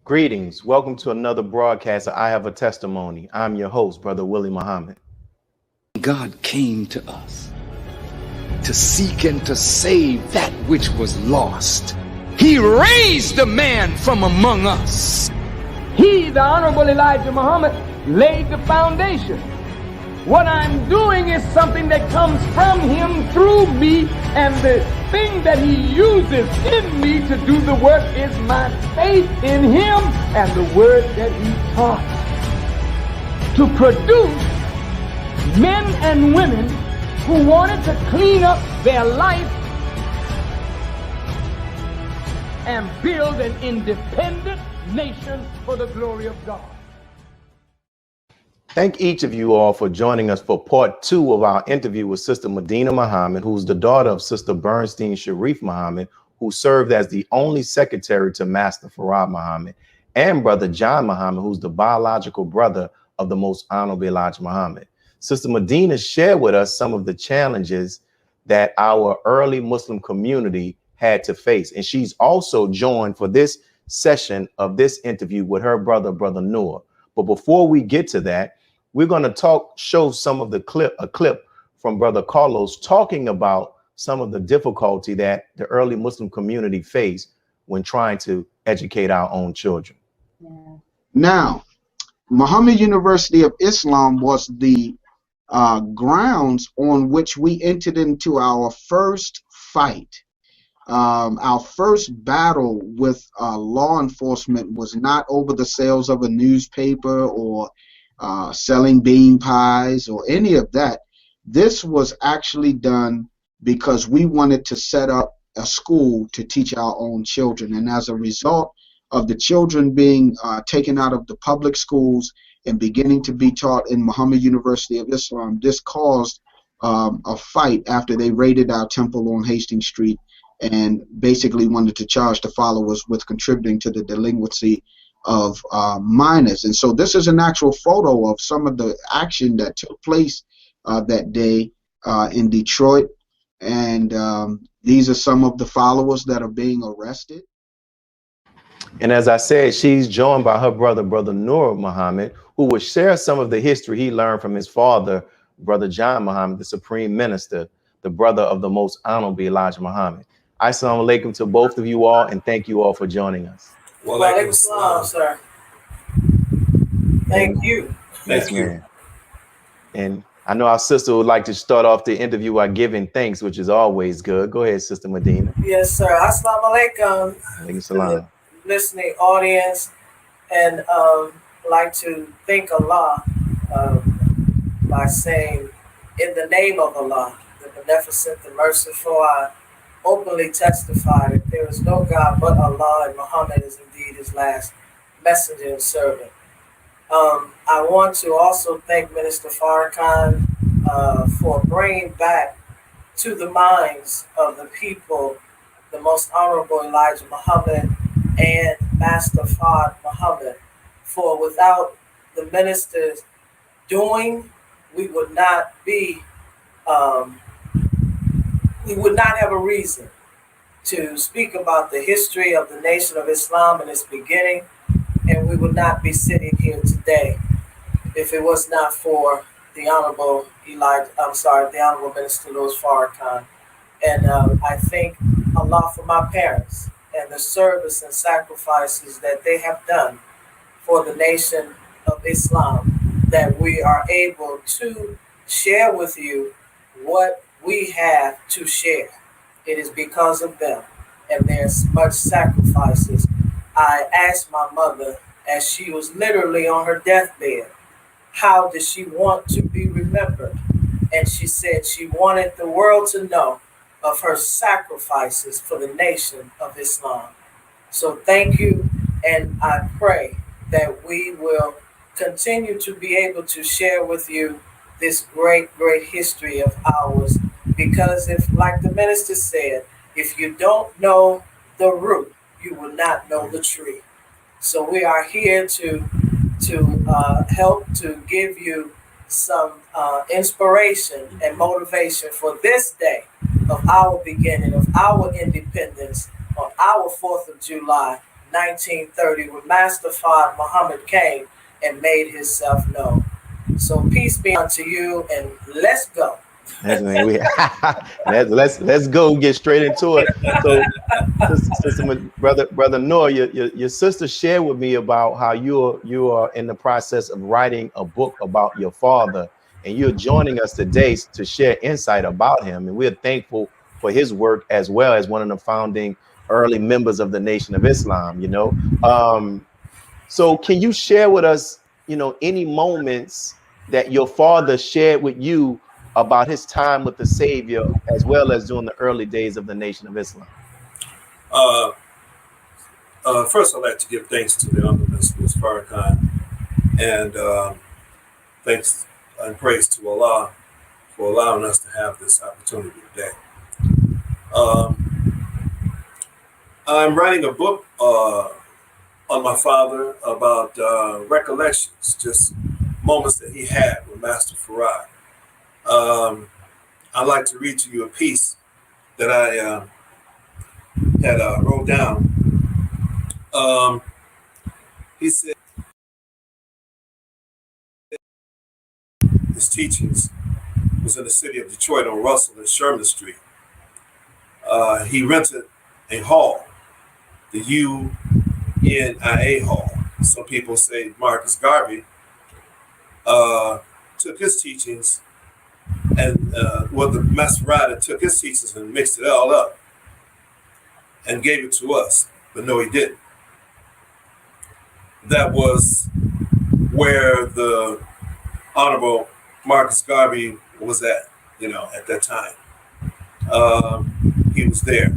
Greetings. Welcome to another broadcast of I Have a Testimony. I'm your host, Brother Willie Muhammad. God came to us to seek and to save that which was lost. He raised a man from among us. He, the Honorable Elijah Muhammad, laid the foundation. What I'm doing is something that comes from him through me, and the thing that he uses in me to do the work is my faith in him and the word that he taught. To produce men and women who wanted to clean up their life and build an independent nation for the glory of God. Thank each of you all for joining us for part 2 of our interview with Sister Medina Muhammad, who's the daughter of Sister Bernstein Sharif Muhammad, who served as the only secretary to Master Farad Muhammad, and Brother John Muhammad, who's the biological brother of the Most Honorable Elijah Muhammad. Sister Medina shared with us some of the challenges that our early Muslim community had to face. And she's also joined for this session of this interview with her brother, Brother Nur. But before we get to that, we're going to show some of the clip from Brother Carlos talking about some of the difficulty that the early Muslim community faced when trying to educate our own children. Yeah. Now, Muhammad University of Islam was the grounds on which we entered into our first fight. Our first battle with law enforcement was not over the sales of a newspaper or selling bean pies or any of that. This was actually done because we wanted to set up a school to teach our own children. And as a result of the children being taken out of the public schools and beginning to be taught in Muhammad University of Islam, this caused a fight after they raided our temple on Hastings Street and basically wanted to charge the followers with contributing to the delinquency of minors. And so this is an actual photo of some of the action that took place that day in Detroit. And these are some of the followers that are being arrested. And as I said, she's joined by her brother, Brother Nur Mohammed, who will share some of the history he learned from his father, Brother John Muhammad, the Supreme Minister, the brother of the Most Honorable Elijah Muhammad. Assalamu alaikum to both of you all, and thank you all for joining us. Wa alaikum assalam, sir. Thank you. Yes, man. And I know our sister would like to start off the interview by giving thanks, which is always good. Go ahead, Sister Medina. Yes, sir. Assalamu alaikum. Alaikum salam. Listening audience, and like to thank Allah by saying, in the name of Allah, the beneficent, the merciful, I openly testify that there is no God but Allah, and Muhammad is indeed his last messenger and servant. I want to also thank Minister Farrakhan for bringing back to the minds of the people the Most Honorable Elijah Muhammad and Master Farad Muhammad. For without the ministers doing, we would not be, we would not have a reason to speak about the history of the Nation of Islam and its beginning, and we would not be sitting here today if it was not for the Honorable the Honorable Minister Louis Farrakhan. And I thank Allah for my parents and the service and sacrifices that they have done for the Nation of Islam, that we are able to share with you what we have to share. It is because of them, and there's much sacrifices. I asked my mother, as she was literally on her deathbed, how did she want to be remembered? And she said she wanted the world to know of her sacrifices for the Nation of Islam. So thank you, and I pray that we will continue to be able to share with you this great history of ours, because if, like the minister said, if you don't know the root, you will not know the tree. So we are here to help to give you some inspiration and motivation for this day of our beginning, of our independence, on our 4th of July, 1930 when Master Fard Muhammad came and made himself known. So peace be unto you, and let's go. Let's go get straight into it. So, brother Noor, your sister shared with me about how you are in the process of writing a book about your father, and you're joining us today to share insight about him, and we're thankful for his work as well as one of the founding early members of the Nation of Islam. So can you share with us, any moments that your father shared with you about his time with the Savior, as well as during the early days of the Nation of Islam? First, I'd like to give thanks to the Honorable Minister Louis Farrakhan, and thanks and praise to Allah for allowing us to have this opportunity today. I'm writing a book on my father about recollections, just moments that he had with Master Farad. I'd like to read to you a piece that I had wrote down. He said his teachings was in the city of Detroit on Russell and Sherman Street. He rented a hall, the UNIA Hall. Some people say Marcus Garvey took his teachings and the Master Farad took his teachings and mixed it all up and gave it to us, but no, he didn't. That was where the Honorable Marcus Garvey was at, at that time. He was there.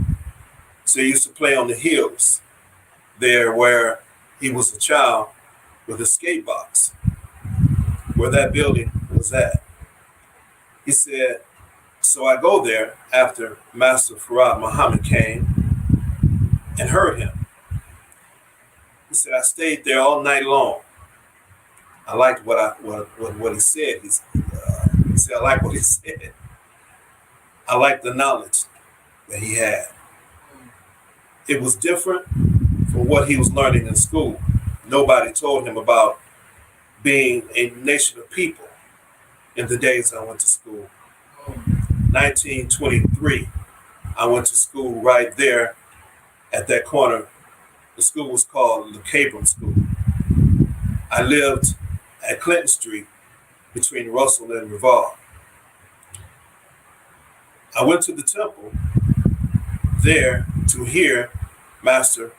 So he used to play on the hills there where he was a child with a skate box, where that building was at. He said, so I go there after Master Farad Muhammad came and heard him. He said, I stayed there all night long. I liked what he said. He said, I like what he said. I liked the knowledge that he had. It was different from what he was learning in school. Nobody told him about being a nation of people in the days I went to school. 1923, I went to school right there at that corner. The school was called the Cabram School. I lived at Clinton Street between Russell and Revolve. I went to the temple there to hear Master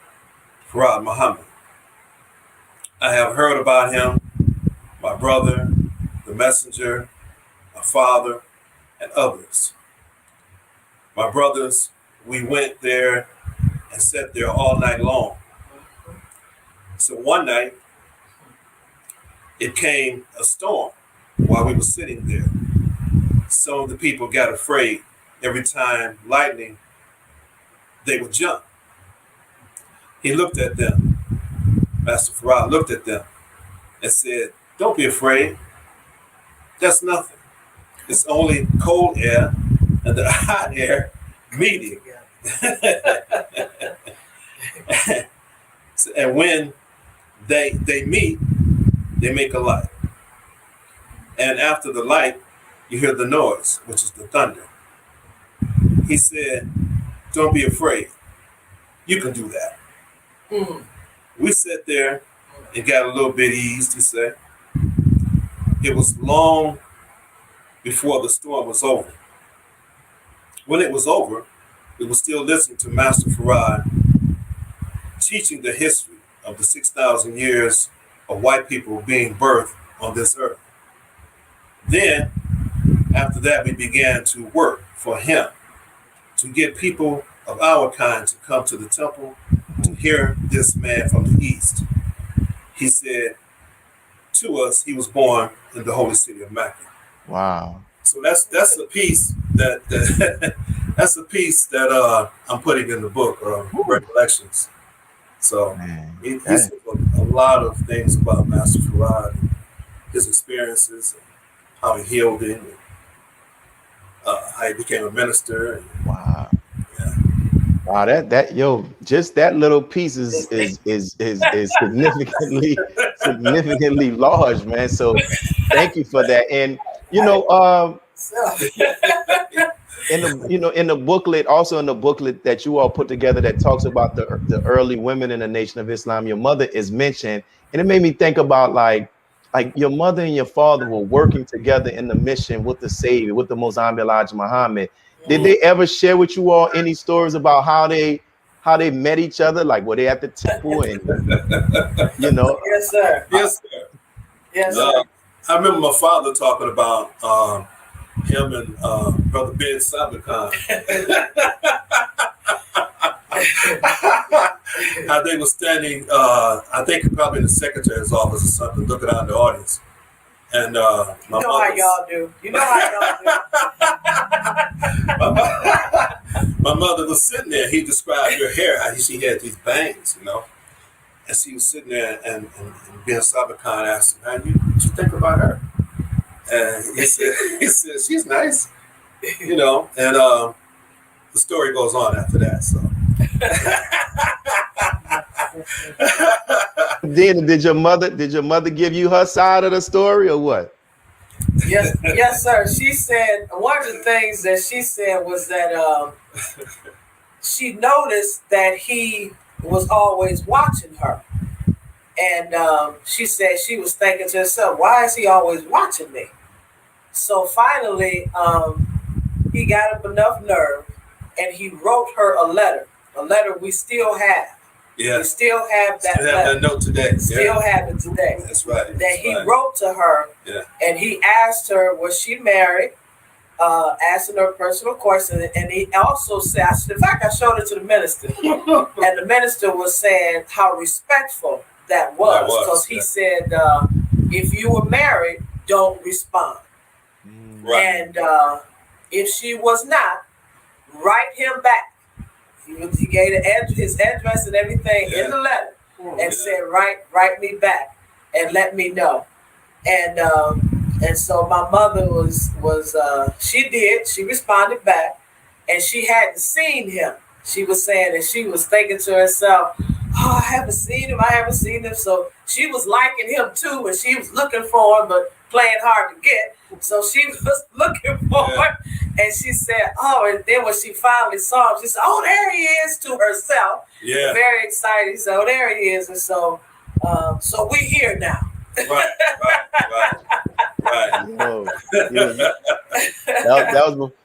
Farad Muhammad. I have heard about him, my brother, the messenger, my father, and others. My brothers, we went there and sat there all night long. So one night, it came a storm while we were sitting there. Some of the people got afraid. Every time lightning, they would jump. He looked at them. Master Farad looked at them and said, don't be afraid. That's nothing. It's only cold air and the hot air meeting. And when they meet, they make a light. And after the light, you hear the noise, which is the thunder. He said, don't be afraid. You can do that. We sat there and got a little bit eased, he said. It was long before the storm was over. When it was over, we were still listening to Master Farad teaching the history of the 6,000 years of white people being birthed on this earth. Then, after that, we began to work for him to get people of our kind to come to the temple to hear this man from the East. He said to us, he was born in the holy city of Mecca. Wow. So that's a piece that that's a piece that I'm putting in the book, Recollections. So he said a lot of things about Master Farad, and his experiences, and how he healed him, and how he became a minister. And, wow. Yeah. Wow, just that little piece is significantly large, man. So thank you for that. And you know, in the booklet, also in the booklet that you all put together that talks about the early women in the Nation of Islam, your mother is mentioned, and it made me think about like your mother and your father were working together in the mission with the Savior, with the Muhammad Muhammad. Did they ever share with you all any stories about how they met each other? Like were they at the temple and Yes, sir. Yes, sir. Yes, sir. I remember my father talking about him and Brother Ben Sabakhan. How they were standing, I think probably in the secretary's office or something, looking out in the audience. And my you know how y'all do. You know how y'all do. My mother was sitting there. He described her hair. How she had these bangs, And she was sitting there, and Ben Sabakhan asked him, what you think about her? And he said, she's nice, And the story goes on after that. So. Then did your mother give you her side of the story or what? Yes, sir. She said one of the things that she said was that she noticed that he was always watching her, and she said she was thinking to herself, "Why is he always watching me?" So finally, he got up enough nerve, and he wrote her a letter we still have. Yeah. We still have that letter. That note today. Still have it today. That's right. That he wrote to her, and he asked her, was she married? Asking her personal question, and he also said, in fact, I showed it to the minister, and the minister was saying how respectful that was, because he said, if you were married, don't respond. Right. And if she was not, write him back. He gave his address and everything in the letter, and said, write me back and let me know. And so my mother she responded back, and she hadn't seen him. She was saying, and she was thinking to herself, I haven't seen him. So she was liking him too, and she was looking for him, but playing hard to get. So she was looking for him, and she said, and then when she finally saw him, she said, there he is, to herself. Yeah. Very excited. So there he is. And so we're here now. Right.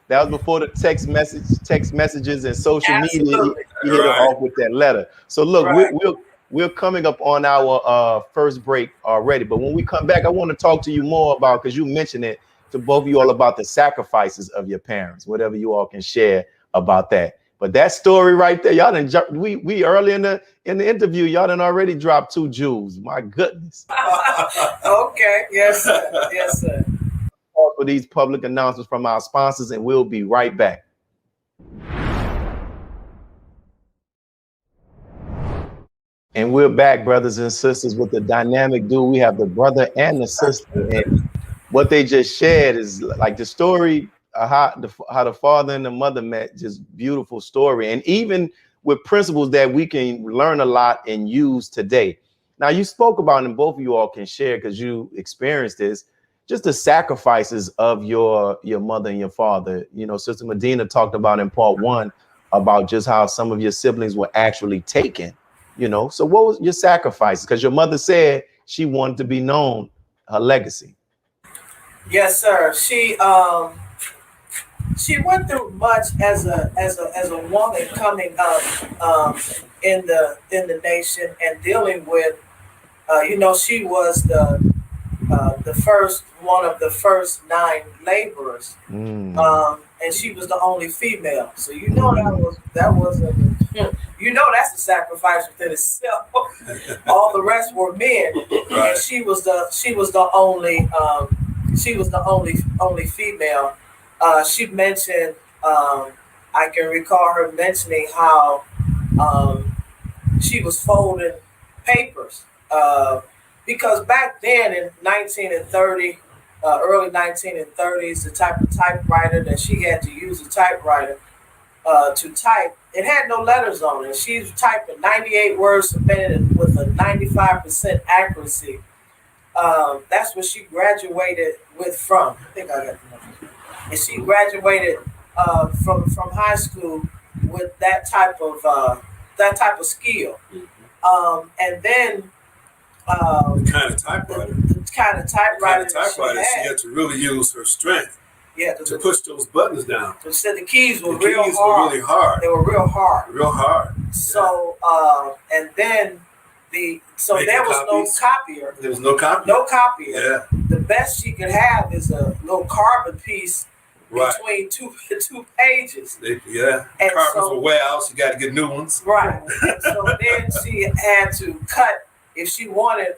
That was before the text messages and social media. He hit her off with that letter. So look, we're coming up on our first break already, but when we come back, I want to talk to you more about, because you mentioned it to both of you all, about the sacrifices of your parents, whatever you all can share about that. But that story right there, y'all didn't. We early in the interview, y'all done already dropped 2 jewels. My goodness. Okay. Yes, sir. Yes, sir. For these public announcements from our sponsors, and we'll be right back. And we're back, brothers and sisters, with the dynamic duo. We have the brother and the sister, and what they just shared is like the story. How the father and the mother met, just beautiful story, and even with principles that we can learn a lot and use today. Now, you spoke about, and both of you all can share because you experienced this, just the sacrifices of your mother and your father. Sister Medina talked about in part 1 about just how some of your siblings were actually taken. So what was your sacrifices? Because your mother said she wanted to be known, her legacy. Yes, sir. She went through much as a woman coming up in the nation and dealing with, she was the first one of the first 9 laborers, and she was the only female. So that was that's a sacrifice within itself. All the rest were men, and she was the only female. She mentioned, I can recall her mentioning how she was folding papers, because back then in 1930, early 1930s, the type of typewriter that she had to use, a typewriter, to type. It had no letters on it. She was typing 98 words submitted with a 95% accuracy. That's what she graduated with from. I think I got the number. And she graduated from high school with that type of skill. And then the kind of typewriter. The kind of typewriter She had to really use her strength. Yeah, to push those buttons down. They said the keys were really hard. They were real hard. Real hard. So and then there was no copier. There was no copier. No copier. Yeah. The best she could have is a little carbon piece between two pages. Yeah. And carbons will wear out. She got to get new ones. Right. So then she had to cut if she wanted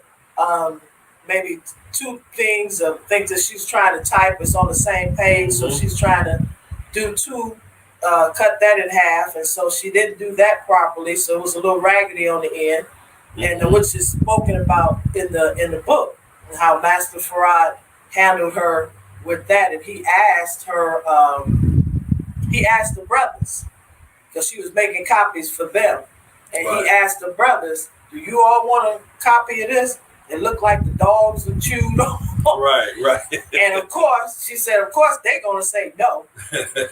maybe two things that she's trying to type. It's on the same page, so she's trying to do two, cut that in half, and so she didn't do that properly, so it was a little raggedy on the end, and which is spoken about in the book, and how Master Farad handled her with that, and he asked the brothers, because she was making copies for them, and he asked the brothers, "Do you all want a copy of this? It looked like the dogs were chewed on." Right. And of course, she said, of course, they're going to say no.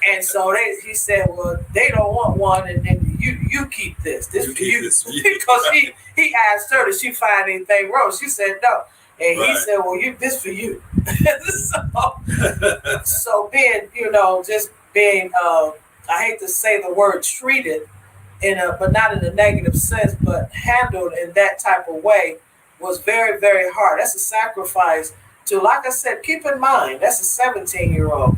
And so he said, well, they don't want one, and then you keep this. This for you. Because he asked her, did she find anything wrong? She said no. And he said, well, this for you. So being, just being, I hate to say the word treated, but not in a negative sense, but handled in that type of way, was very, very hard. That's a sacrifice to, like I said, keep in mind, that's a 17-year-old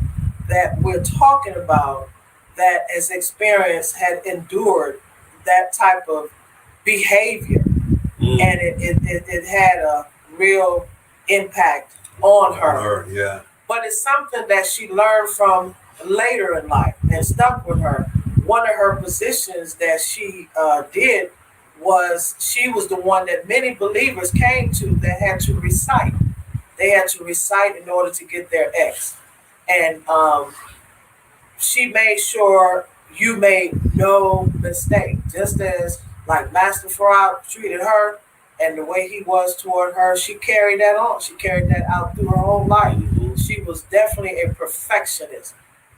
that we're talking about that has experienced, had endured that type of behavior. And it had a real impact on her. Yeah. But it's something that she learned from later in life and stuck with her. One of her positions that she did was she was the one that many believers came to that had to recite. They had to recite in order to get their X. And she made sure you made no mistake, just as like Master Farad treated her and the way he was toward her, she carried that on. She carried that out through her whole life. She was definitely a perfectionist.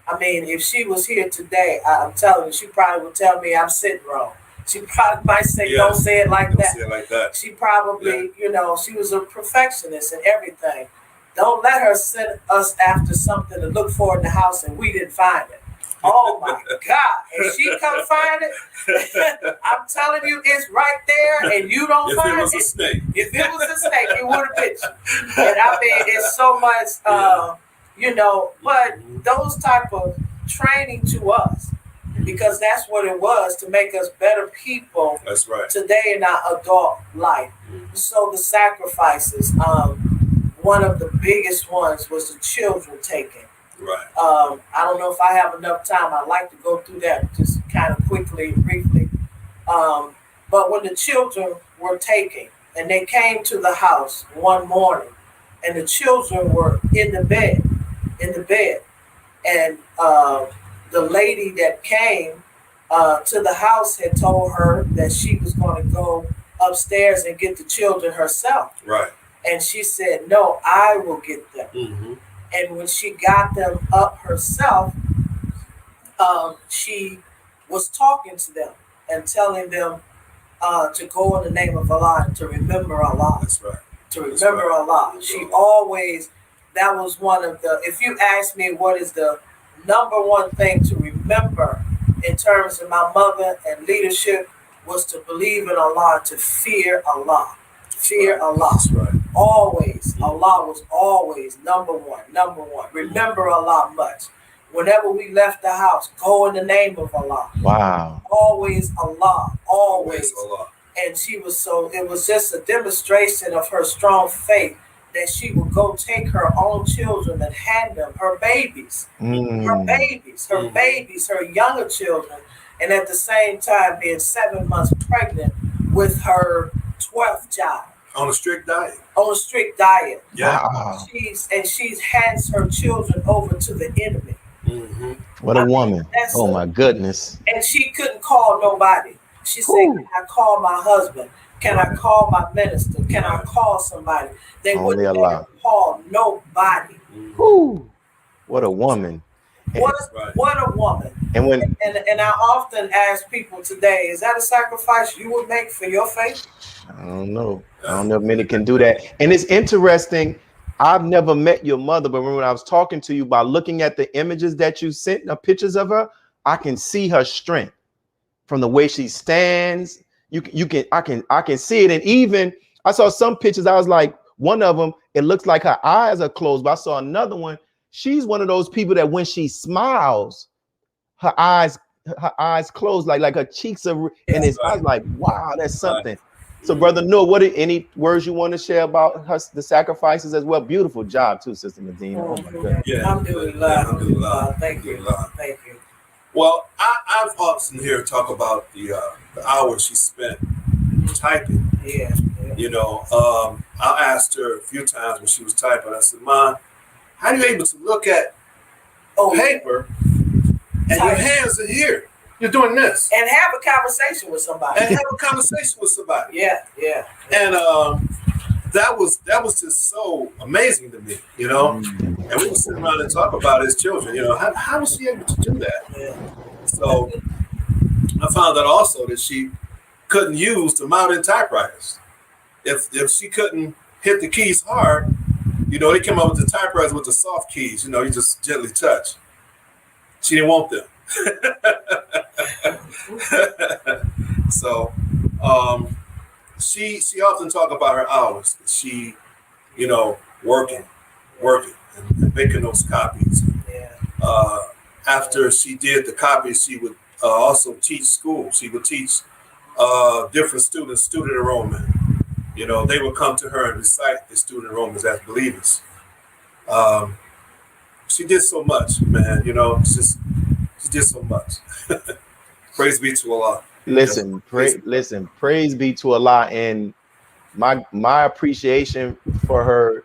I mean, if she was here today, I'm telling you, she probably would tell me I'm sitting wrong. She probably might say, don't say it like that. Say it like that. She probably, she was a perfectionist in everything. Don't let her send us after something to look for in the house and we didn't find it. Oh my God. If she come find it, I'm telling you, it's right there and you don't find it. If it was a snake. If it was a snake, it would have bit you. And I mean, it's so much, but those type of training to us, because that's what it was, to make us better people. That's right. Today in our adult life. So the sacrifices, one of the biggest ones was the children taking. Right. I don't know if I have enough time. I'd like to go through that just kind of quickly and briefly. But when the children were taken and they came to the house one morning and the children were in the bed, and the lady that came to the house had told her that she was going to go upstairs and get the children herself. Right. And she said, no, I will get them. Mm-hmm. And when she got them up herself, she was talking to them and telling them to go in the name of Allah and to remember Allah. That's right. To remember Allah. She always, that was one of the, if you ask me what is the number one thing to remember in terms of my mother and leadership, was to believe in Allah, to fear Allah. Fear Allah. That's right. Always. Allah was always number one. Remember Allah much. Whenever we left the house, go in the name of Allah. Wow. Always Allah. Always. Allah. And she was it was just a demonstration of her strong faith that she would go take her own children and hand them, her babies, her younger children, and at the same time being 7 months pregnant with her 12th child. On a strict diet. Yeah. Wow. She hands her children over to the enemy. Mm-hmm. What a woman. That's Oh my goodness. And she couldn't call nobody. She said, Whew. can I call my husband? Can I call my minister? Can I call somebody? They Only wouldn't let Allah. her call nobody. Whew. What a woman. What a woman. And when And I often ask people today, is that a sacrifice you would make for your faith? I don't know if many can do that. And it's interesting. I've never met your mother, but when I was talking to you, by looking at the images that you sent, the pictures of her, I can see her strength from the way she stands. I can see it. And even I saw some pictures. I was like, one of them, it looks like her eyes are closed, but I saw another one. She's one of those people that when she smiles, her eyes close, like her cheeks are, and it's, I was like, wow, that's something. So, Brother Nur, any words you want to share about the sacrifices as well? Beautiful job too, Sister Medina. Oh my goodness. Yeah. Alhamdulillah. Thank you. Thank you. Well, I've often heard talk about the hours she spent typing. Yeah. You know, I asked her a few times when she was typing. I said, "Ma, how are you able to look at paper and your hands are here? You're doing this and have a conversation with somebody. Yeah. And that was just so amazing to me, you know. And we would sit around and talk about it as children, you know. How was she able to do that? Yeah. So I found out also that she couldn't use the modern typewriters. If she couldn't hit the keys hard, you know, they came up with the typewriters with the soft keys, you know, you just gently touch. She didn't want them. So she often talk about her hours. She, you know, working and making those copies. Yeah. After she did the copies, she would also teach school. She would teach different students student enrollment. You know, they would come to her and recite the student enrollments as believers. She did so much, man. You know, she did so much. Praise be to Allah. Listen, praise be to Allah. And my appreciation for her,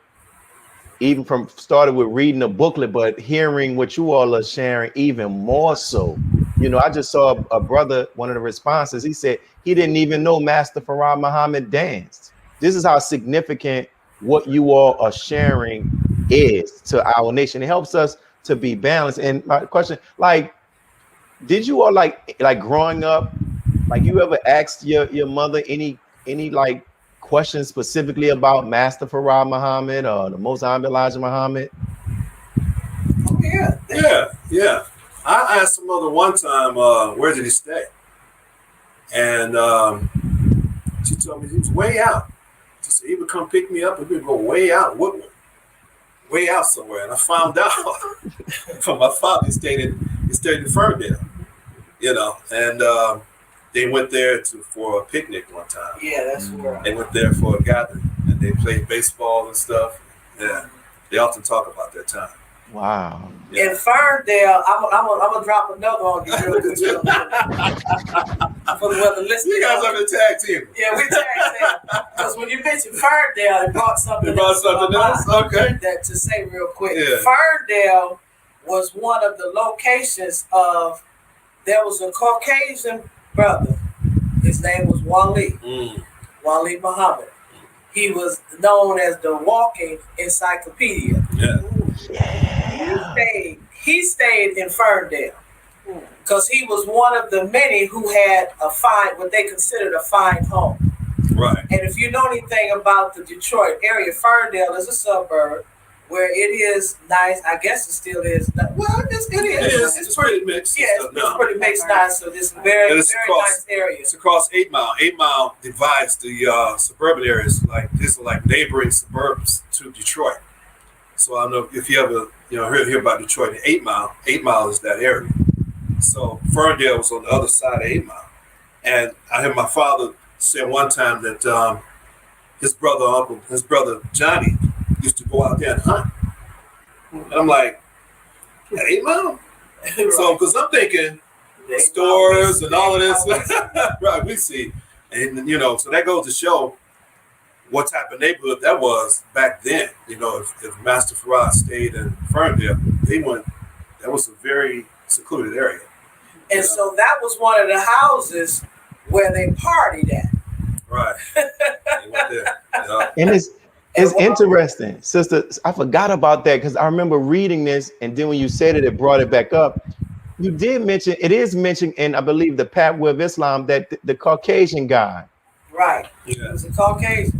even from started with reading the booklet, but hearing what you all are sharing even more so. You know, I just saw a brother, one of the responses, he said he didn't even know Master Farrakhan Muhammad danced. This is how significant what you all are sharing is to our nation. It helps us to be balanced. And my question, like, did you all like growing up, like you ever asked your mother any like questions specifically about Master Farrakhan Muhammad or the Most High Elijah Muhammad? Oh, Yeah. I asked her mother one time, where did he stay? And she told me he was way out. She said he would come pick me up and we'd go way out, Woodland, way out somewhere. And I found out from my father, he stayed in Ferndale, you know, and they went there for a picnic one time. Yeah, that's right. They went there for a gathering and they played baseball and stuff. Yeah, they often talk about that time. Wow. In Ferndale, I'm gonna drop another on you for the listeners. You guys are the tag team. Yeah, we tag team. Because when you mentioned Ferndale, it brought something else. Okay. That to say real quick. Yeah. Ferndale was one of the locations of. There was a Caucasian brother. His name was Willie Muhammad. He was known as the walking encyclopedia. Yeah. He stayed in Ferndale because he was one of the many who had what they considered a fine home. Right. And if you know anything about the Detroit area, Ferndale is a suburb where it is nice. I guess it still is. Well, it is. It's pretty mixed. Yeah, it's pretty mixed nice. So this very nice area. It's across 8 Mile. 8 Mile divides the suburban areas. Like these are like neighboring suburbs to Detroit. So I don't know if you ever hear about Detroit. 8 Mile. 8 Mile is that area. So Ferndale was on the other side of 8 Mile. And I heard my father say one time that his brother Johnny used to go out there and hunt. And I'm like, at 8 Mile? So, because I'm thinking stores and all of this. Right, we see. And, so that goes to show what type of neighborhood that was back then. If Master Farrakhan stayed in Ferndale, they That was a very secluded area. And so that was one of the houses where they partied at. Right. They went there. Yeah. And it's interesting, sister. I forgot about that because I remember reading this, and then when you said it, it brought it back up. You did mention, it is mentioned in, I believe, the Pathway of Islam, that the Caucasian guy. Right. Yeah. He was a Caucasian.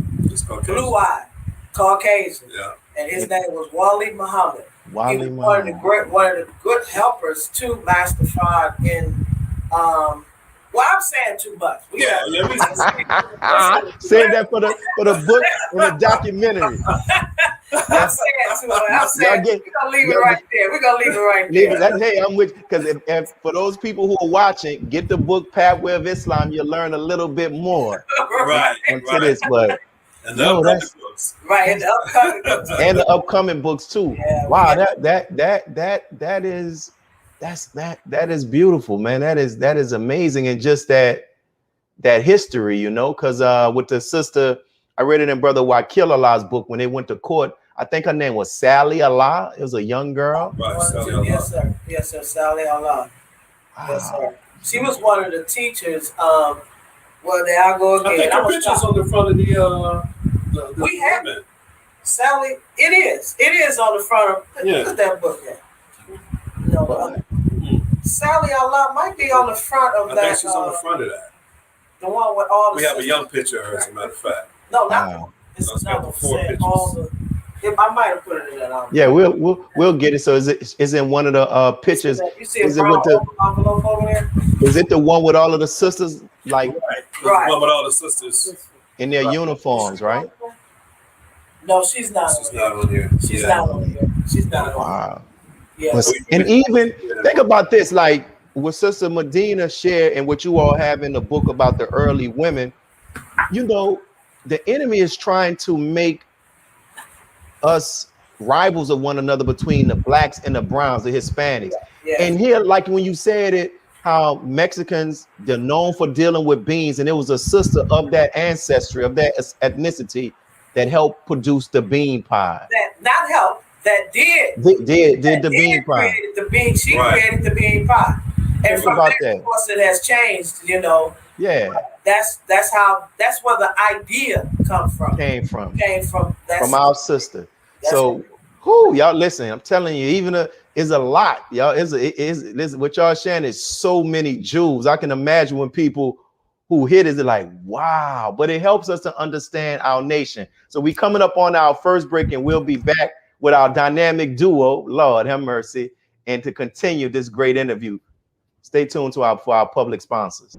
Blue-eyed Caucasian. Yeah. And his name was Willie Muhammad. Willie He was Muhammad. one of the good helpers to Master Fard in well, I'm saying too much. Yeah, Save that for the book and the documentary. I'm saying too much. I'm saying we're gonna leave it right there. We're gonna leave it right there. Hey, I'm with, because if for those people who are watching, get the book Pathway of Islam, you'll learn a little bit more. Right. Into this, but and the upcoming books. Right, and the upcoming books. And the upcoming books too. Yeah, wow, that is beautiful, man. That is amazing. And just that history, you know, because with the sister, I read it in Brother Wakil Allah's book when they went to court. I think her name was Sally Allah. It was a young girl. Right, Sally Allah. Yes, sir. Yes, sir. Sally Allah. Wow. Yes, sir. She was one of the teachers. Well, there I go again. I think the picture's on the front of the we have it. Sally, it is on the front of. Yeah. Look at that book there. No, Sally Allah might be on the front of that. I think she's on the front of that. The one with all the. We have a young picture of her, as a matter of fact. No, not it's got not the four pictures. all the. I might have put it in that. Yeah, we'll get it. So is in one of the pictures? You see is it with the envelope over there? Is it the one with all of the sisters, like right? The Right. one with all the sisters in their uniforms, right? No, she's not. She's not on here. She's not on here. She's not on. Wow. Yeah. And even think about this, like what Sister Medina shared and what you all have in the book about the early women. You know, the enemy is trying to make us rivals of one another between the blacks and the browns, the Hispanics. Yeah. And here, like when you said it, how Mexicans, they're known for dealing with beans, and it was a sister of that ancestry, of that ethnicity, that helped produce the bean pie. That not help. That did the bean pie. Created the bean. She created the bean pie. And Think from about there, that. of course, it has changed. You know. Yeah. That's where the idea came from. From our sister. So, y'all listen. I'm telling you, even is a lot, y'all. Is what y'all sharing is so many jewels. I can imagine when people who hit it, they're like, wow. But it helps us to understand our nation. So we coming up on our first break, and we'll be back with our dynamic duo. Lord have mercy, and to continue this great interview. Stay tuned for our public sponsors.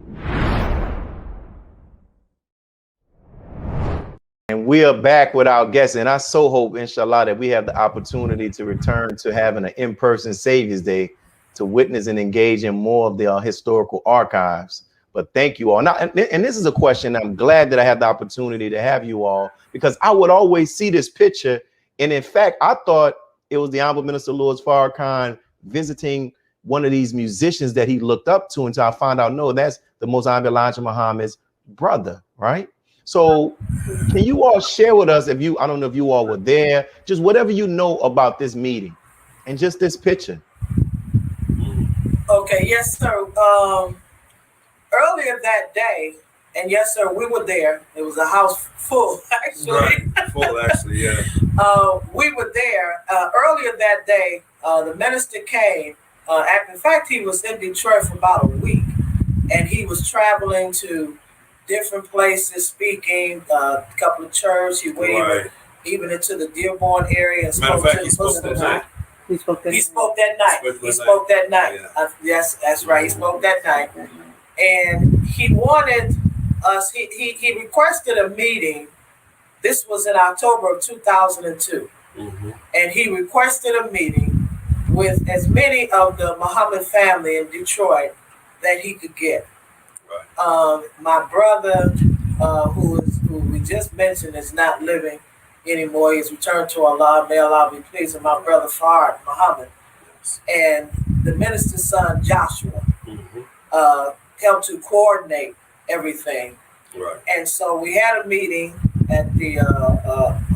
And we are back with our guests, and I so hope, inshallah, that we have the opportunity to return to having an in-person Savior's Day to witness and engage in more of the historical archives. But thank you all. Now, and this is a question I'm glad that I had the opportunity to have you all, because I would always see this picture, and in fact, I thought it was the Honorable Minister Louis Farrakhan visiting one of these musicians that he looked up to, until I found out, no, that's the Most Honorable Elijah Muhammad's brother, right? So can you all share with us, I don't know if you all were there, just whatever you know about this meeting and just this picture. Okay, yes, sir. Earlier that day, and yes, sir, we were there. It was a house full, actually. Right, full, actually, yeah. We were there. Earlier that day, the minister came. In fact, he was in Detroit for about a week, and he was traveling to different places, speaking, a couple of churches. He went even into the Dearborn area and spoke to Muslims. He spoke that night. Yeah. Yes, that's right. He spoke that night. And he wanted us, he requested a meeting. This was in October of 2002. Mm-hmm. And he requested a meeting with as many of the Muhammad family in Detroit that he could get. Right. My brother, who we just mentioned, is not living anymore. He's returned to Allah. May Allah be pleased with my brother Fard Muhammad. Yes. And the minister's son Joshua helped to coordinate everything. Right. And so we had a meeting at the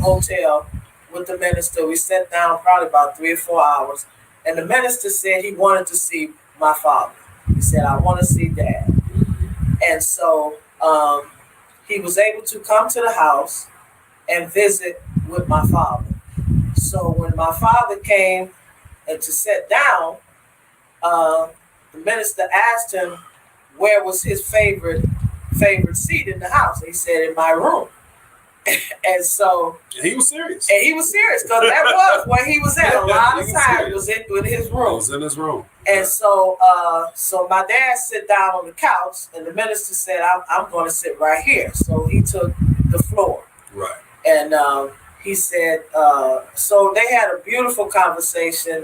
hotel with the minister. We sat down probably about 3 or 4 hours, And the minister said he wanted to see my father. He said, I want to see Dad. And so he was able to come to the house and visit with my father. So when my father came to sit down, the minister asked him where was his favorite seat in the house. He said, in my room. And so he was serious. And he was serious because that was where he was at. A lot of times was in his room. He was in his room. And so so my dad sit down on the couch, and the minister said, I'm going to sit right here. So he took the floor. Right. And he said, so they had a beautiful conversation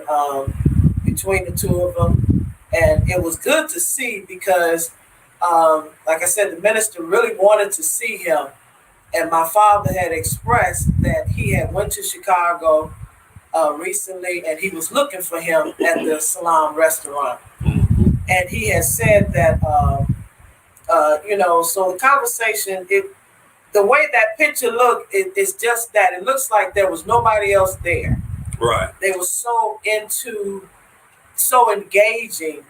between the two of them. And it was good to see because, like I said, the minister really wanted to see him. And my father had expressed that he had went to Chicago recently, and he was looking for him at the Salam restaurant. And he had said that, so the conversation, the way that picture looked, it's just that it looks like there was nobody else there. Right. They were so engaging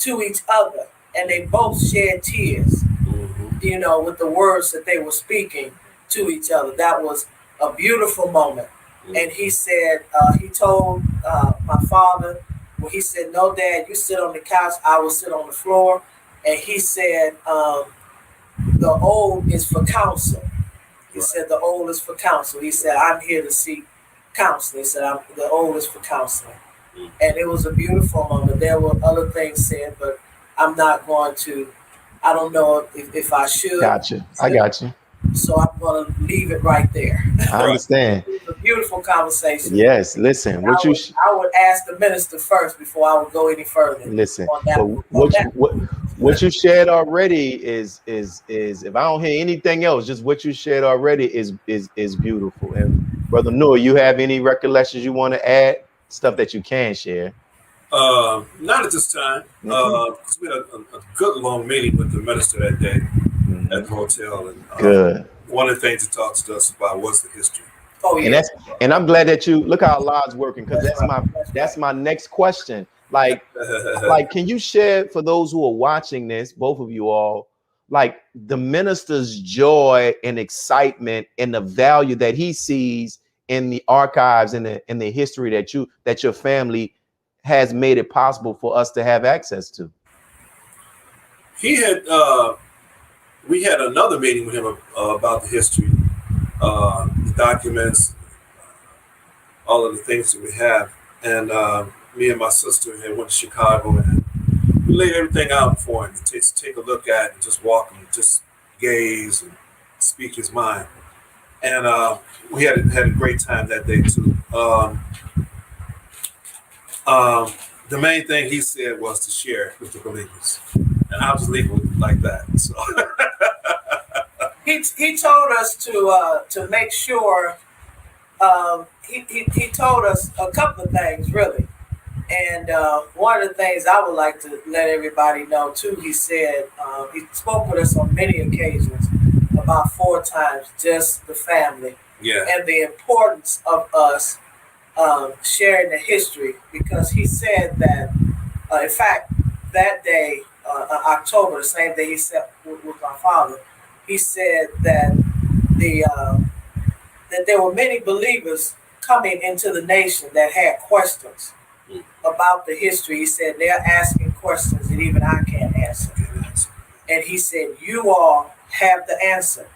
to each other, and they both shed tears. With the words that they were speaking to each other. That was a beautiful moment. And he said, he told my father, well, he said, no, Dad, you sit on the couch, I will sit on the floor. And he said, the old is for counsel. He said, the old is for counsel. He said, I'm here to seek counsel. He said, the old is for counseling. And it was a beautiful moment. There were other things said, but I'm not going to, I don't know if I should. Gotcha. I got you. So I'm going to leave it right there. I understand. It was a beautiful conversation. Yes. Listen, I would ask the minister first before I would go any further. Listen, what you shared already is if I don't hear anything else, just what you shared already is beautiful. And Brother Nur, you have any recollections you want to add? Stuff that you can share? Not at this time. Because we had a good long meeting with the minister that day at the hotel. And good. One of the things he talked to us about was the history. Oh yeah. And I'm glad that you look how Allah's working, because that's my next question. Like can you share for those who are watching this, both of you all, like the minister's joy and excitement and the value that he sees in the archives and in the history that your family has made it possible for us to have access to? He had we had another meeting with him about the history, the documents, all of the things that we have. And me and my sister had went to Chicago, and we laid everything out for him to take a look at and just walk and just gaze and speak his mind. And we had a great time that day too. The main thing he said was to share with the believers, and I'll just leave it like that. So he told us to make sure. He told us a couple of things really, and one of the things I would like to let everybody know too. He said he spoke with us on many occasions, about 4 times, just the family, and the importance of us sharing the history, because he said that, in fact, that day, October, the same day he sat with my father, he said that that there were many believers coming into the nation that had questions about the history. He said they're asking questions that even I can't answer. And he said, you all have the answer.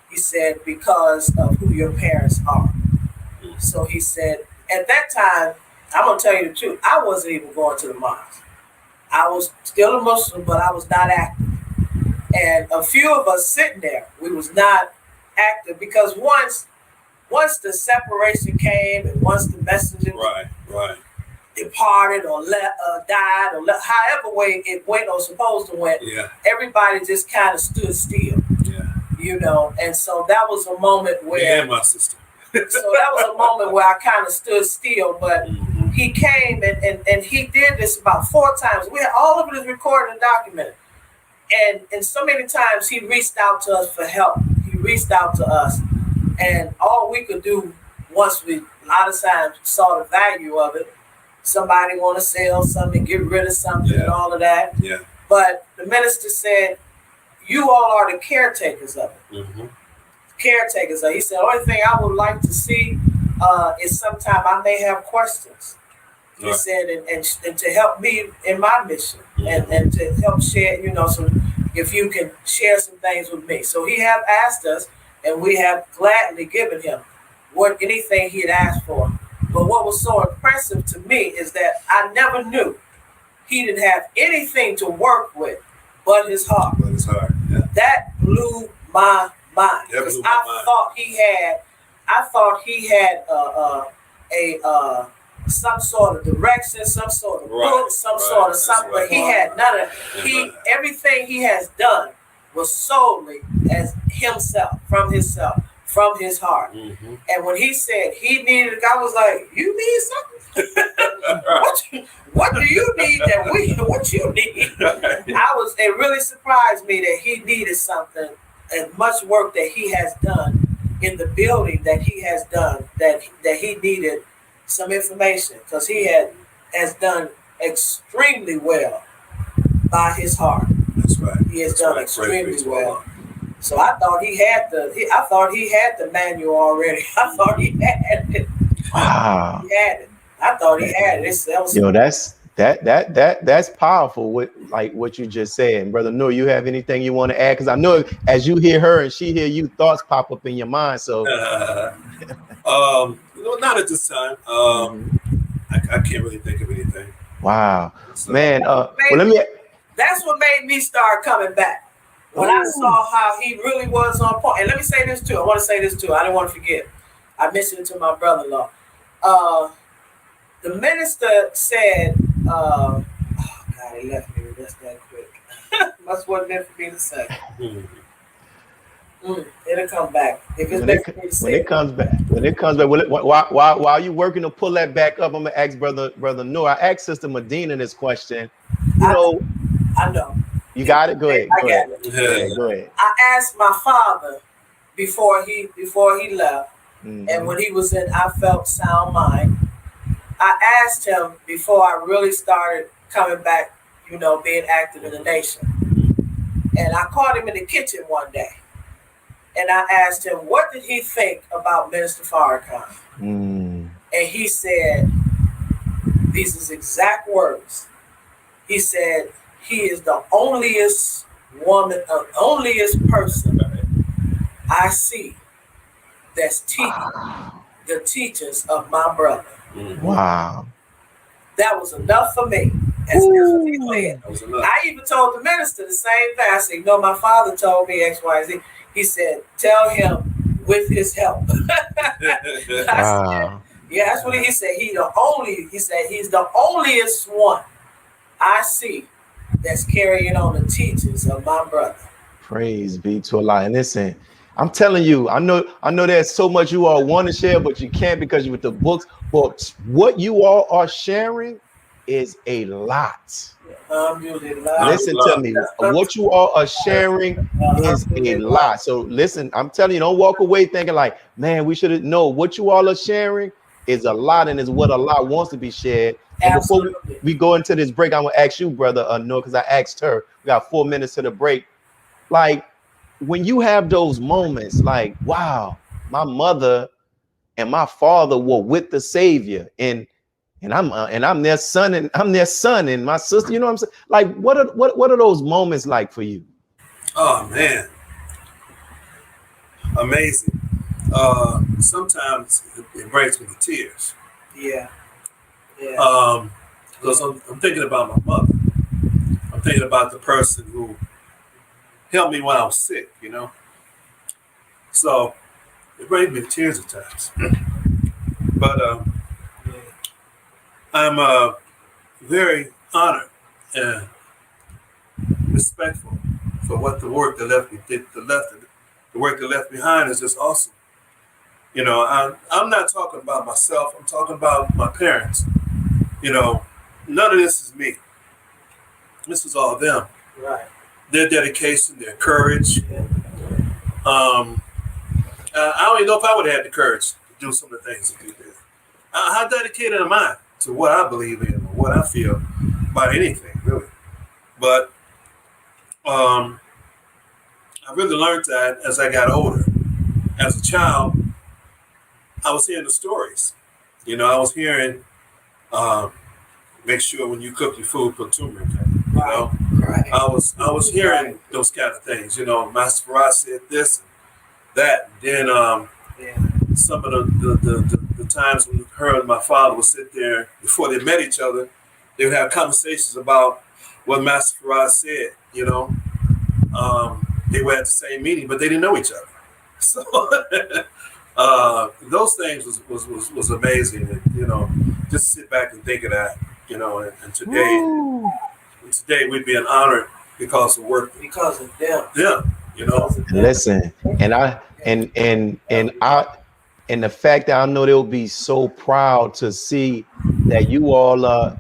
He said, because of who your parents are. So he said, at that time, I'm going to tell you the truth, I wasn't even going to the mosque. I was still a Muslim, but I was not active. And a few of us sitting there, we was not active, because once the separation came, and once the messenger departed or died, or however way it went or supposed to went, everybody just kind of stood still. And so that was a moment where my sister. So that was a moment where I kind of stood still, but he came and he did this about 4 times. We had all of it is recorded and documented. And so many times he reached out to us for help. He reached out to us, and all we could do once we a lot of times saw the value of it somebody want to sell something, get rid of something, and all of that. Yeah. But the minister said, "You all are the caretakers of it." Mm-hmm. Caretakers. He said, "The only thing I would like to see is sometime I may have questions." He said, and to help me in my mission, and to help share, so if you can share some things with me. So he have asked us, and we have gladly given him anything he had asked for. But what was so impressive to me is that I never knew he didn't have anything to work with but his heart. But his heart, yeah. That blew my mind, because I thought he had some sort of direction, some sort of book, some sort of something, but he had none of it. Everything he has done was solely as himself, from his heart. Mm-hmm. And when he said he needed, I was like, "You need something? What do you need what you need?" It really surprised me that he needed something, and much work that he has done in the building that he has done, that he needed some information, because he has done extremely well by his heart. That's right. He has done extremely well. So I thought he had the manual already. I thought he had it. Wow. He had it. I thought he had it. That's powerful. What you just said, and Brother Nur, you have anything you want to add? Because I know as you hear her and she hear you, thoughts pop up in your mind. So, not at this time. I can't really think of anything. Wow, so, man. That's what made me start coming back. When I saw how he really was on point. And let me say this too. I want to say this too. I didn't want to forget. I mentioned it to my brother-in-law. The minister said, oh God, he left me just that quick. Must wasn't meant for me to say. It'll come back. If it's meant for me to say. When it comes back, while you working to pull that back up, I'm gonna ask Brother Nur. I asked Sister Medina this question. I know. You got it? Go ahead. Go ahead. I asked my father before he left, and when he was in I Felt Sound Mind, I asked him before I really started coming back, being active in the nation. And I caught him in the kitchen one day, and I asked him, what did he think about Minister Farrakhan? And he said, these is exact words. He said, he is the onlyest person I see that's teaching the teachings of my brother. Wow. That was enough for me. That's what he said. I even told the minister the same thing. I said, my father told me X, Y, Z. He said, tell him with his help. Wow. Yeah, that's what he said. He said he's the onlyest one I see that's carrying on the teachings of my brother. Praise be to Allah. And listen, I'm telling you, I know there's so much you all want to share, but you can't because you're with the books. But what you all are sharing is a lot. Listen to me. What you all are sharing is a lot. So listen, I'm telling you, don't walk away thinking like, man, we should know. What you all are sharing is a lot, and is what Allah wants to be shared. And before we go into this break, I'm gonna ask you, Brother Nur, because I asked her. We got 4 minutes to the break. Like, when you have those moments, like, wow, my mother and my father were with the Savior, and I'm their son, and I'm their son, and my sister. You know what I'm saying? Like, what are those moments like for you? Oh man, amazing. Sometimes it breaks me to tears. Yeah. Because I'm thinking about my mother. I'm thinking about the person who helped me when I was sick, So it brings me to tears at times. But I'm very honored and respectful for what the work that left me did. The work that left behind is just awesome. I'm not talking about myself. I'm talking about my parents. None of this is me. This is all them. Right. Their dedication, their courage. I don't even know if I would have had the courage to do some of the things that they did. How dedicated am I to what I believe in or what I feel about anything, really. But I really learned that as I got older. As a child, I was hearing the stories. You know, I was hearing, make sure when you cook your food, put turmeric in it. You know, Right. I was hearing those kind of things. You know, Master Farrakhan said this, and that. Then Yeah. some of the times when her and my father would sit there before they met each other, they would have conversations about what Master Farrakhan said. You know, they were at the same meeting, but they didn't know each other. So those things was amazing, and you know, just sit back and think of that. You know, and today we'd be an honored because of work. Because of them. Yeah, you know. Listen, and the fact that I know they'll be so proud to see that you all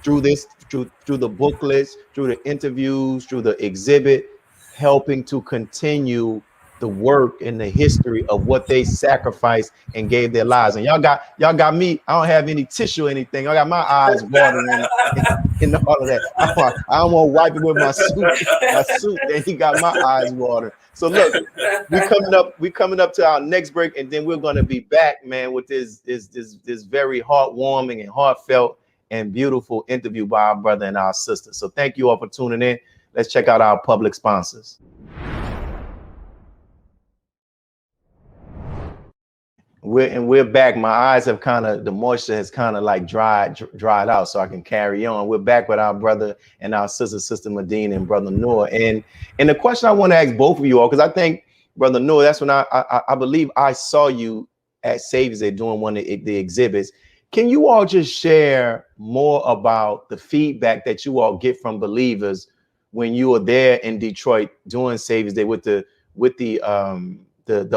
through the booklets, through the interviews, through the exhibit, helping to continue the work and the history of what they sacrificed and gave their lives. And y'all got me. I don't have any tissue or anything. I got my eyes watering and all of that. I don't want to wipe it with my suit. And he got my eyes watering. So look, we coming up to our next break, and then we're gonna be back, man, with this very heartwarming and heartfelt and beautiful interview by our brother and our sister. So thank you all for tuning in. Let's check out our public sponsors. We're back. My eyes have the moisture has like dried out, so I can carry on. We're back with our brother and our sister Medina and brother Nur. And the question I want to ask both of you all, because I think brother Nur, that's when I believe I saw you at Saviors Day doing one of the exhibits. Can you all just share more about the feedback that you all get from believers when you were there in Detroit doing Saviors Day with the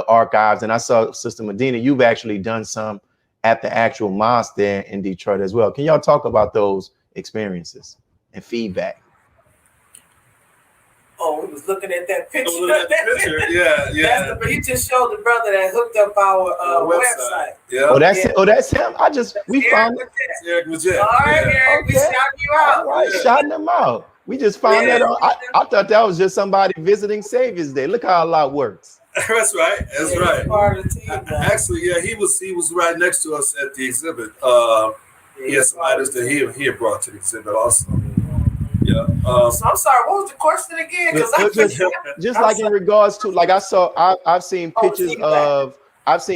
archives? And I saw Sister Medina, you've actually done some at the actual mosque there in Detroit as well. Can y'all talk about those experiences and feedback? Oh, we was looking at that picture. Yeah. He just showed the brother that hooked up our website. Yeah. Oh, that's him. We found it. Eric Majette. All right, Eric, we shouting you out. All right, shouting them out. We just found that on. I thought that was just somebody visiting Saviors Day. Look how a lot works. That's right. That's right. Part of the team, Actually, yeah, he was right next to us at the exhibit. He had some items that he had brought to the exhibit also. Yeah. So I'm sorry. What was the question again? Because just like in regards to, like, I've seen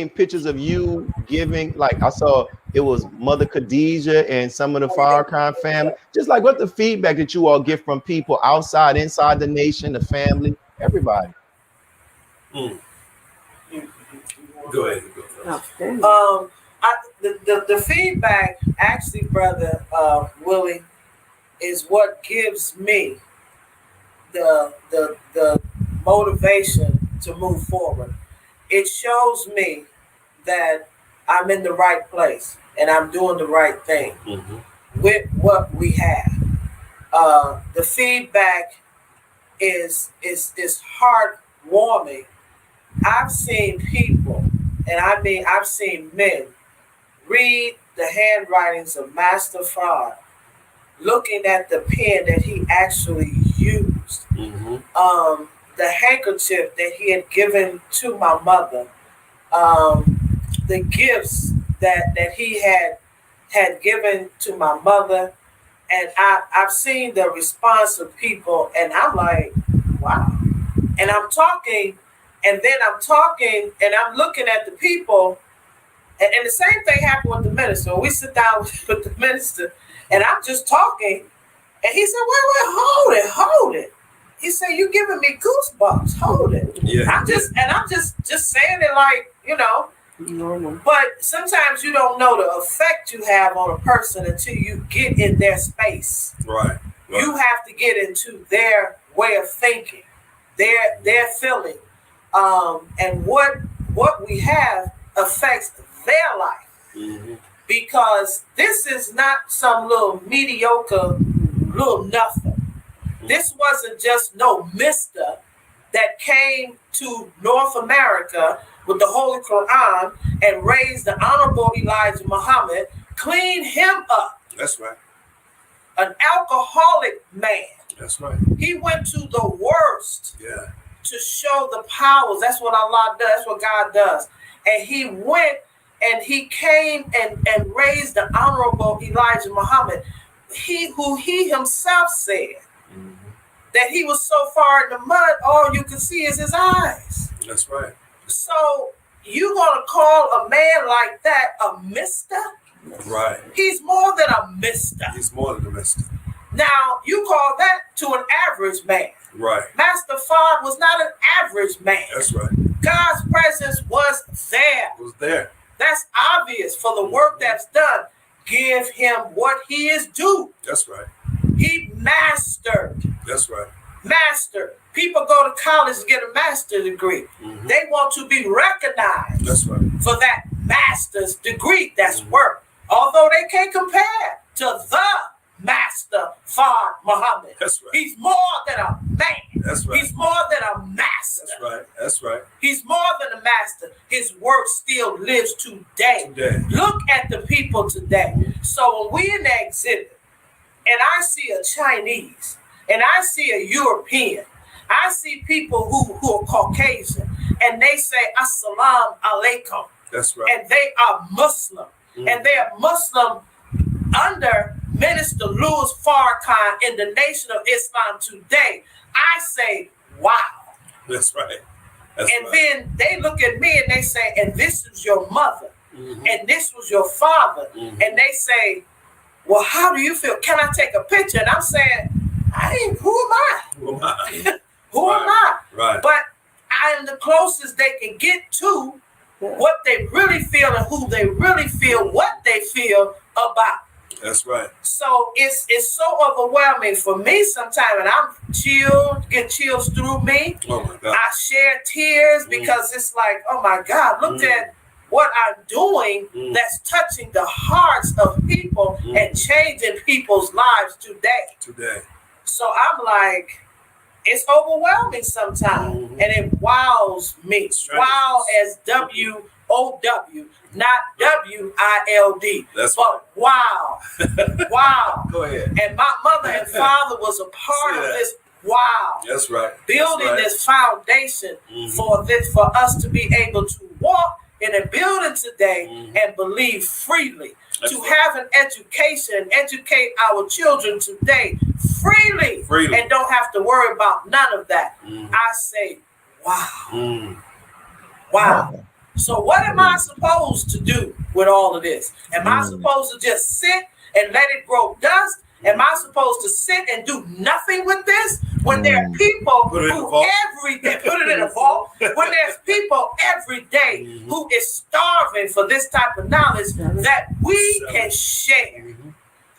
pictures of you giving, like I saw it was Mother Khadijah and some of the Farrakhan family. Just like what the feedback that you all get from people outside, inside the nation, the family, everybody. Go ahead. The feedback, actually, brother Willie, is what gives me the motivation to move forward. It shows me that I'm in the right place and I'm doing the right thing with what we have. The feedback is heartwarming. I've seen people, and I mean I've seen men, read the handwritings of Master Farrakhan, looking at the pen that he actually used, the handkerchief that he had given to my mother, the gifts that he had given to my mother, and I've seen the response of people, and I'm like, wow. And I'm talking, and I'm looking at the people, and the same thing happened with the minister. We sit down with the minister, and I'm just talking, and he said, wait, hold it. He said, you giving me goosebumps, hold it. Yeah. I'm just saying it like, but sometimes you don't know the effect you have on a person until you get in their space. Right. You have to get into their way of thinking, their feeling, and what we have affects their life. Because this is not some little mediocre little nothing. This wasn't just no mister that came to North America with the Holy Quran and raised the Honorable Elijah Muhammad, clean him up. That's right. An alcoholic man. That's right. He went to the worst Yeah. to show the powers. That's what Allah does. That's what God does. And he went and he came and raised the Honorable Elijah Muhammad. Who he himself said that he was so far in the mud, all you can see is his eyes. That's right. So you gonna call a man like that a mister? Right. He's more than a mister. He's more than a mister. Now you call that to an average man. Right. Master Fard was not an average man. That's right. God's presence was there. It was there. That's obvious for the work that's done. Give him what he is due. That's right. He mastered. That's right. Master. People go to college to get a master's degree. They want to be recognized That's right. for that master's degree. That's work. Although they can't compare to the Master Fard Muhammad. That's right. He's more than a man. That's right. He's more than a master. That's right. That's right. He's more than a master. His work still lives today. Look at the people today. So when we in the exhibit and I see a Chinese and I see a European, I see people who are Caucasian and they say Assalamu alaikum. That's right. And they are Muslim. And they are Muslim under Minister Louis Farrakhan in the Nation of Islam today. I say, wow. That's right. That's and right. then they look at me and they say, and this is your mother. And this was your father. And they say, well, how do you feel? Can I take a picture? And I'm saying, who am I? Who am I? Who am I? Right. But I am the closest they can get to what they really feel and who they really feel, what they feel about. That's right. So it's so overwhelming for me sometimes, and I'm chilled, get chills through me. Oh my God. I share tears because it's like, oh my God, look at what I'm doing that's touching the hearts of people and changing people's lives today. So I'm like, it's overwhelming sometimes, and it wows me. Wow as W-O-W, not W-I-L-D. That's but wow. Wow. Go ahead. And my mother and father was a part of this. Wow. That's right. Building That's this right. foundation for us to be able to walk in a building today and believe freely. That's to right. have an education, educate our children today freely. And don't have to worry about none of that. I say, wow. Wow. So what am I supposed to do with all of this? Am I supposed to just sit and let it grow dust? Am I supposed to sit and do nothing with this? When there are people who every day put it in a vault, when there's people every day who is starving for this type of knowledge that we can share,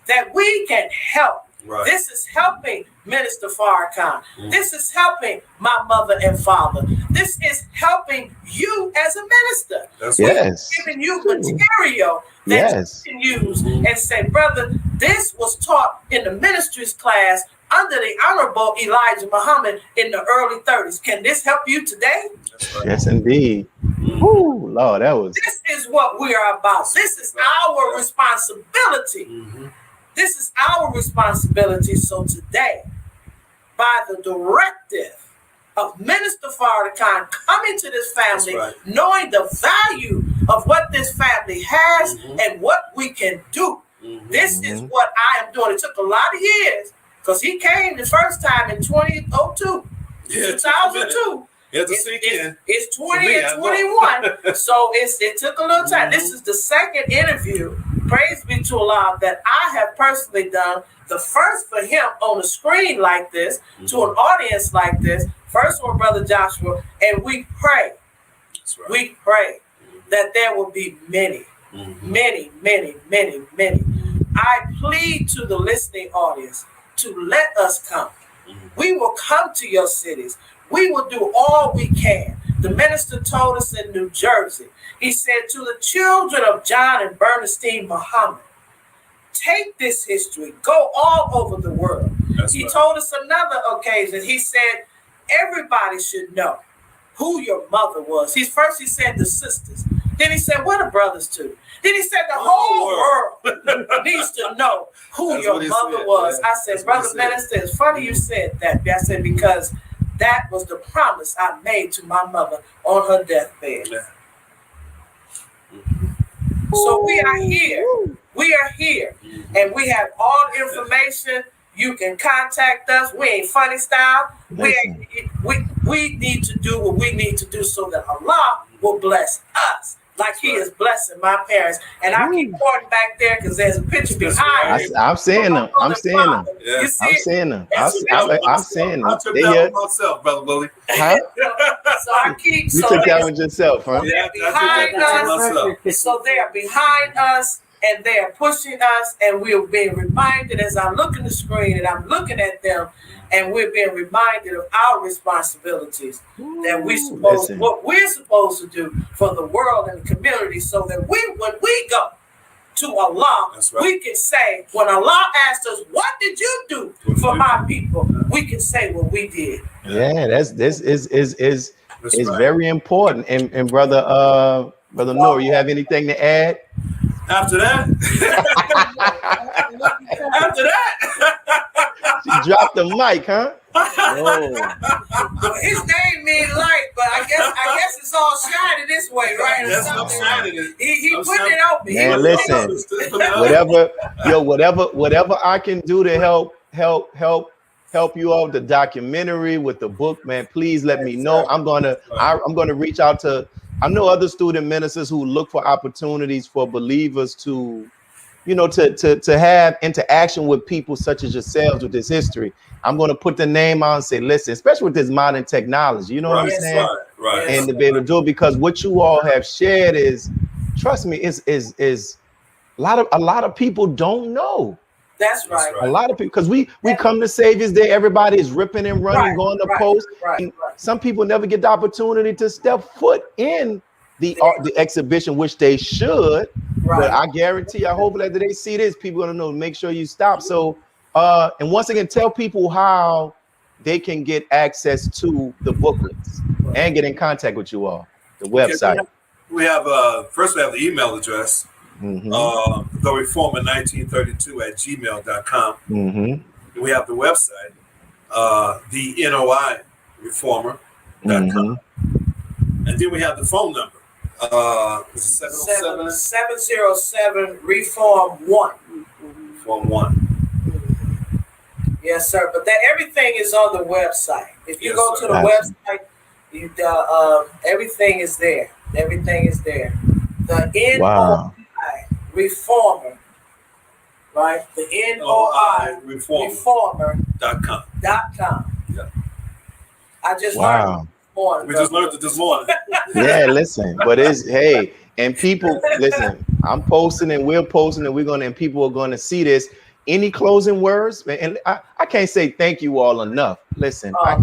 that we can help. Right. This is helping Minister Farrakhan. This is helping my mother and father. This is helping you as a minister. That's Yes. Giving you material that you can use and say, brother, this was taught in the ministries class under the Honorable Elijah Muhammad in the early 30s. Can this help you today? Yes, indeed. Woo, Lord, that was. This is what we are about. This is our responsibility. This is our responsibility. So today, by the directive of Minister Farrakhan coming to this family, knowing the value of what this family has and what we can do, this is what I am doing. It took a lot of years because he came the first time in 2002, 2002. It's 20 and 21, so it took a little time. This is the second interview, praise be to Allah, that I have personally done. The first for him on a screen like this, to an audience like this. First one, Brother Joshua, and we pray. We pray that there will be many, many, many, many, many. I plead to the listening audience to let us come. We will come to your cities. We will do all we can. The minister told us in New Jersey, he said to the children of John and Bernstein Muhammad, take this history, go all over the world. He told us another occasion, he said, everybody should know who your mother was. He said the sisters. Then he said, "What are brothers to?" Then he said, "The whole world needs to know who That's your what he mother said, was." yeah. I said, That's what he "Brother said. Minister, it's funny you said that." I said, "Because that was the promise I made to my mother on her deathbed." Yeah. So we are here. We are here. And we have all the information. You can contact us. We ain't funny style. We need to do what we need to do so that Allah will bless us like he is blessing my parents. And I keep pointing back there because there's a picture behind me. I'm seeing them. I'm seeing them. Yeah. You see I'm it? seeing them. And I'm seeing them. I took They that here. one myself, Brother Willie. Huh? So I keep You took that one yourself, huh? Yeah, I behind took that one us. myself. So they are behind us and they are pushing us, and we're being reminded as I look at the screen and I'm looking at them, and we're being reminded of our responsibilities that what we're supposed to do for the world and the community, so that when we go to Allah, That's right. we can say, when Allah asks us, "What did you do for my people?" we can say what we did. Yeah, this is right. very important. And brother Nur, you have anything to add? After that, She dropped the mic, huh? His name means light, but I guess it's all shining this way, right? That's what I'm shining. He put it on me. Man, listen, whatever I can do to help you out the documentary with the book, man, please let me know. I'm gonna reach out to, I know other student ministers who look for opportunities for believers to, to have interaction with people such as yourselves with this history. I'm going to put the name out and say, listen, especially with this modern technology, you know what I'm saying? Right. And to be able to do it, because what you all have shared is, trust me, is a lot of people don't know. That's right. A lot of people, because we come to Savior's Day, everybody is ripping and running, going to post. And some people never get the opportunity to step foot in the exhibition, which they should. But I guarantee, I hope that they see this, people are gonna know, make sure you stop. So, and once again, tell people how they can get access to the booklets and get in contact with you all, the website. We have first we have the email address. The Reformer 1932 at gmail.com. We have the website, the NOI Reformer.com. And then we have the phone number, 707 Reform 1. Reform 1. Yes, sir. But everything is on the website. If you go to the website, everything is there. Everything is there. The NOI Reformer, right? The NOI Reformer.com. Yeah. I just learned we just learned it this morning. Yeah, listen, but and people, listen, I'm posting and we're posting and people are going to see this. Any closing words? And I can't say thank you all enough. Listen, I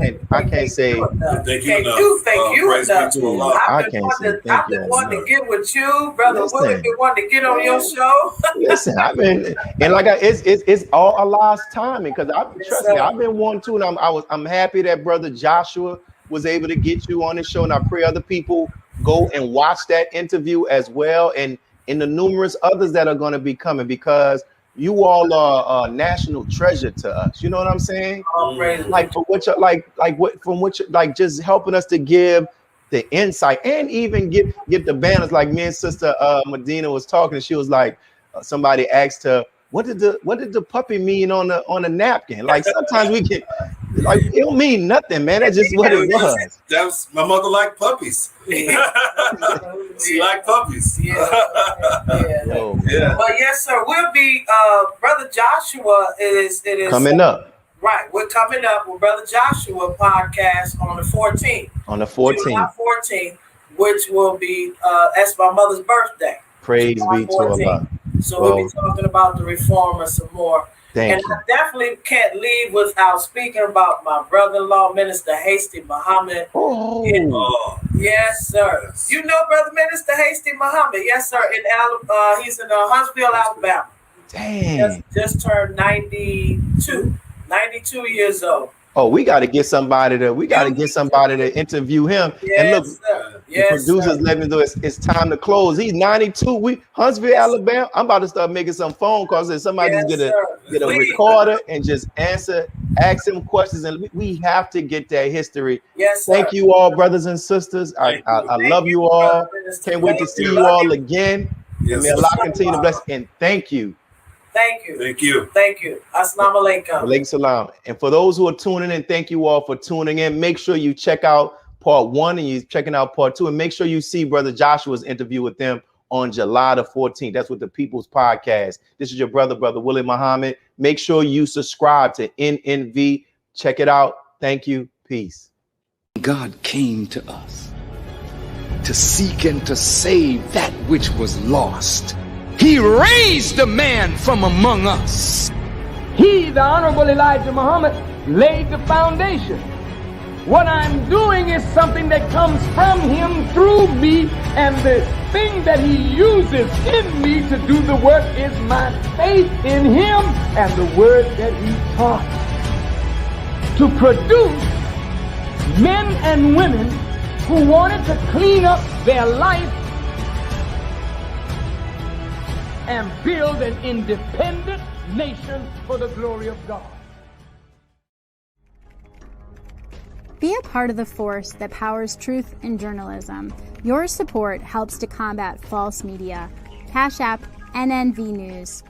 can't say thank you enough. Thank you enough. I can't say thank you. I've been wanting to get with you, Brother Willie. Been wanting to get on your show. Listen, I've been, and it's all Allah's timing, because trust me, I've been wanting to, and I'm happy that Brother Joshua was able to get you on the show, and I pray other people go and watch that interview as well, and in the numerous others that are going to be coming, because you all are a national treasure to us. You know what I'm saying? Like for what you're just helping us to give the insight and even get the banners. Like me and Sister Medina was talking, and she was like, somebody asked her, what did the puppy mean on the napkin? Like sometimes we get, like, it don't mean nothing, man. That's just what it was. That was, my mother liked puppies. She liked puppies. Yeah. Oh, Well, yes, sir. We'll be Brother Joshua is coming up. Right. We're coming up with Brother Joshua podcast on the 14th. On the 14th. July 14th, which will be that's my mother's birthday. Praise July be to Allah. So we'll be talking about the Reformer some more. Thank you. I definitely can't leave without speaking about my brother-in-law, Minister Hasty Muhammad. Yes, sir. You know Brother Minister Hasty Muhammad? Yes, sir. He's in Huntsville, Alabama. Dang. Just turned 92 years old. Oh, we got to get somebody to interview him. Yes, And look, sir. The producers sir. let me know it's time to close. He's 92. Huntsville, Alabama. I'm about to start making some phone calls and somebody just get a recorder and just ask him questions. And we have to get that history. Yes, sir. Thank you all, brothers and sisters. I love you all. Can't wait to see you all again. Yes, May Allah continue to bless. And thank you. Thank you. Thank you. Thank you. Assalamu alaikum. Walaikum salam. And for those who are tuning in, thank you all for tuning in. Make sure you check out part 1 and you're checking out part 2. And make sure you see Brother Joshua's interview with them on July the 14th. That's with the People's Podcast. This is your brother Willie Muhammad. Make sure you subscribe to NNV. Check it out. Thank you. Peace. God came to us to seek and to save that which was lost. He raised a man from among us. He, the Honorable Elijah Muhammad, laid the foundation. What I'm doing is something that comes from him through me, and the thing that he uses in me to do the work is my faith in him and the word that he taught. To produce men and women who wanted to clean up their life and build an independent nation for the glory of God. Be a part of the force that powers truth in journalism. Your support helps to combat false media. Cash App NNV News.